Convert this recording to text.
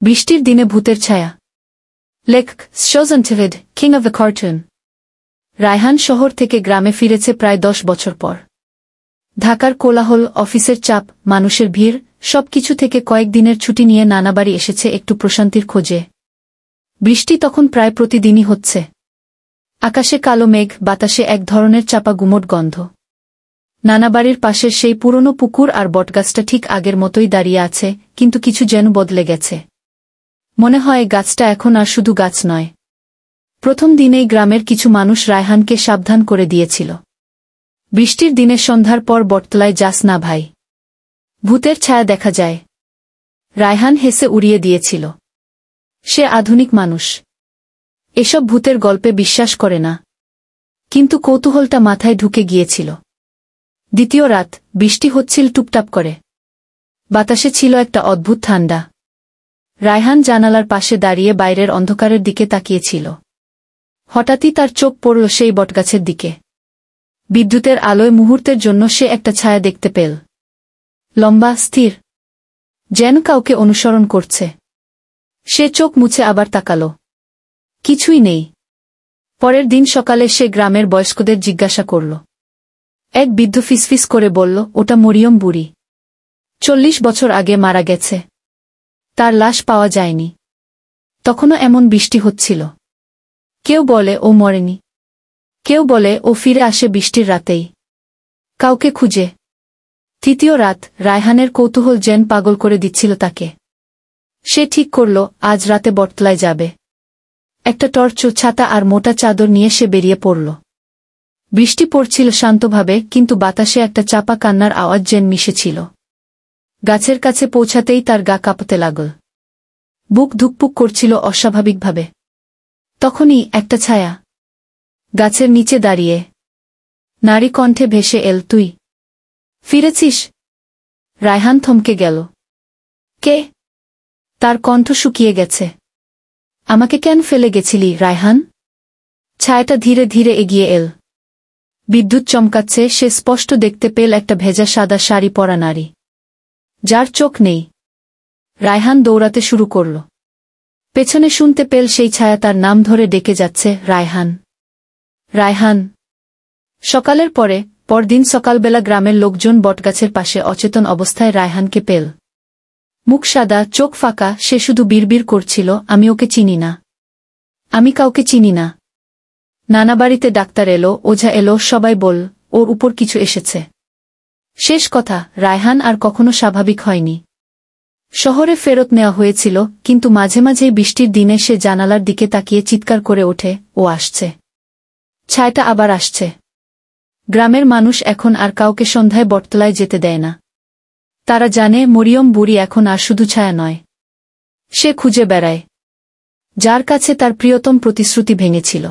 বৃষ্টির দিনে ভূতের ছায়া। লেখক শোজনটিভেড, king of the cartoon. Raihan শহর থেকে গ্রামে ফিরেছে প্রায় 10 বছর পর। ঢাকার কোলাহল, অফিসের চাপ, মানুষের ভিড় সবকিছু থেকে কয়েকদিনের ছুটি নিয়ে নানাবাড়ি এসেছে একটু প্রশান্তির খোঁজে। বৃষ্টি তখন প্রায় প্রতিদিনই হচ্ছে। আকাশে কালো মেঘ, বাতাসে এক ধরনের চাপা গুমোট গন্ধ। নানাবাড়ির পাশের সেই পুরনো পুকুর আর বটগাছটা ঠিক আগের মতোই দাঁড়িয়ে আছে, কিন্তু কিছু যেন বদলে গেছে। মনে হয় গাছটা এখন আর শুধু গাছ নয়। প্রথম দিনেই গ্রামের কিছু মানুষ রায়হানকে সাবধান করে দিয়েছিল। বৃষ্টির দিনে সন্ধ্যার পর বটতলায় যাস না ভাই, ভূতের ছায়া দেখা যায়। রায়হান হেসে উড়িয়ে দিয়েছিল। সে আধুনিক মানুষ, এসব ভূতের গল্পে বিশ্বাস করে না। কিন্তু কৌতূহলটা মাথায় ঢুকে গিয়েছিল। দ্বিতীয় রাত, বৃষ্টি হচ্ছিল টুপটাপ করে। বাতাসে ছিল একটা অদ্ভুত ঠান্ডা। রায়হান জানালার পাশে দাঁড়িয়ে বাইরের অন্ধকারের দিকে তাকিয়েছিল। হঠাৎই তার চোখ পড়ল সেই বটগাছের দিকে। বিদ্যুতের আলোয় মুহূর্তের জন্য সে একটা ছায়া দেখতে পেল। লম্বা, স্থির, যেন কাউকে অনুসরণ করছে। সে চোখ মুছে আবার তাকাল। কিছুই নেই। পরের দিন সকালে সে গ্রামের বয়স্কদের জিজ্ঞাসা করল। এক বৃদ্ধ ফিসফিস করে বলল, ওটা মরিয়ম বুড়ি। 40 বছর আগে মারা গেছে। তার লাশ পাওয়া যায়নি। তখনও এমন বৃষ্টি হচ্ছিল। কেউ বলে ও মরেনি, কেউ বলে ও ফিরে আসে বৃষ্টির রাতেই, কাউকে খুঁজে। তৃতীয় রাত, রায়হানের কৌতূহল যেন পাগল করে দিচ্ছিল তাকে। সে ঠিক করল আজ রাতে বটতলায় যাবে। একটা টর্চ, ছাতা আর মোটা চাদর নিয়ে সে বেরিয়ে পড়ল। বৃষ্টি পড়ছিল শান্তভাবে, কিন্তু বাতাসে একটা চাপা কান্নার আওয়াজ যেন মিশেছিল। গাছের কাছে পৌঁছাতেই তার গা কাঁপতে লাগল। বুক ধুকপুক করছিল অস্বাভাবিকভাবে। তখনই একটা ছায়া গাছের নিচে দাঁড়িয়ে। নারী কণ্ঠে ভেসে এল, তুই ফিরেছিস? রায়হান থমকে গেল। কে? তার কণ্ঠ শুকিয়ে গেছে। আমাকে কেন ফেলে গেছিলি রায়হান? ছায়াটা ধীরে ধীরে এগিয়ে এল। বিদ্যুৎ চমকাচ্ছে, সে স্পষ্ট দেখতে পেল একটা ভেজা সাদা শাড়ি পরা নারী, যার চোখ নেই। রায়হান দৌড়াতে শুরু করল। পেছনে শুনতে পেল সেই ছায়া তার নাম ধরে ডেকে যাচ্ছে, রায়হান, রায়হান। সকালের পরদিন সকালবেলা গ্রামের লোকজন বটগাছের পাশে অচেতন অবস্থায় রায়হানকে পেল। মুখ সাদা, চোখ ফাঁকা, সে শুধু বিড়বিড় করছিল, আমি ওকে চিনি না, আমি কাউকে চিনি না। নানাবাড়িতে ডাক্তার এলো, ওঝা এলো, সবাই বল ওর উপর কিছু এসেছে। শেষ কথা, রায়হান আর কখনো স্বাভাবিক হয়নি। শহরে ফেরত নেওয়া হয়েছিল, কিন্তু মাঝে মাঝেই বৃষ্টির দিনে সে জানালার দিকে তাকিয়ে চিৎকার করে ওঠে, ও আসছে, ছায়াটা আবার আসছে। গ্রামের মানুষ এখন আর কাউকে সন্ধ্যায় বটতলায় যেতে দেয় না। তারা জানে মরিয়ম বুড়ি এখন আর শুধু ছায়া নয়, সে খুঁজে বেড়ায় যার কাছে তার প্রিয়তম প্রতিশ্রুতি ভেঙেছিল।